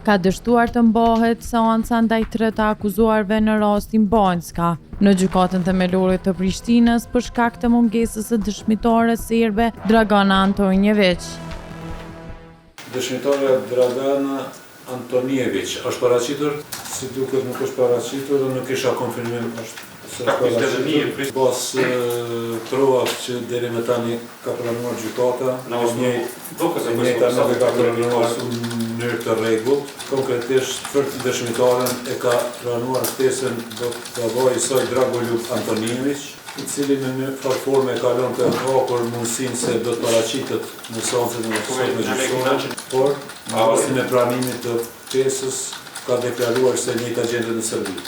ka dështuar të mbahet seanca ndaj 3 të akuzuarve në rastin Banjska në gjykatën themelore të Prishtinës për shkak të mungesës së dëshmitares serbe Dragana Antonjević. Dëshmitarja Dragana Antonjević është paraqitur, si duket nuk është paraqitur dhe nuk isha konfirmim se është paraqitur. Pas provat që deri më tani ka pranuar gjykata, njëjta nuk e ka pranuar në mënyrë të rregullt. Konkretisht për dëshmitaren e ka pranuar ftesën do të vajë saj Dragoljub Antonjević, i cili në forme e kalon të hapur mundësinë se do të paraqitet në seancën e sotme gjyqësore, por në rastin e pranimit të ftesës ka deklaruar se njëjta gjendet në Serbi.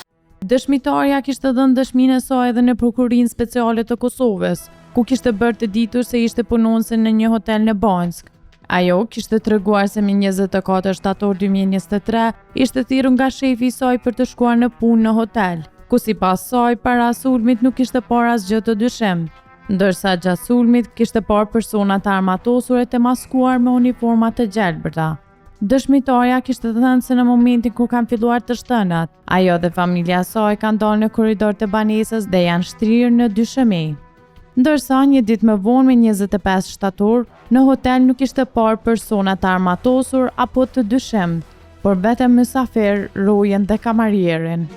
Dëshmitarja kishte dhënë dëshminë e saj edhe në Prokurinë Speciale të Kosovës, ku kishte bërë të ditur se ishte punonse në një hotel në Banjsk. Ajo kishte treguar se më 24 shtator 2023 ishte thirrur nga shefi i saj për të shkuar në punë në hotel, ku sipas saj para sulmit nuk kishte parë asgjë të dyshim, ndërsa gjatë sulmit kishte parë persona të armatosur e të maskuar me uniforma të gjelbërta. Dëshmitarja kishte thënë se në momentin kur kanë filluar të shtënat, ajo dhe familja e saj kanë dalë në korridor të banesës dhe janë shtrirë në dyshëmi. Ndërsa një ditë më vonë me 25 shtator, në hotel nuk ishte parë persona të armatosur apo të dyshim, por vetëm mysafir, rojen dhe kamarierin.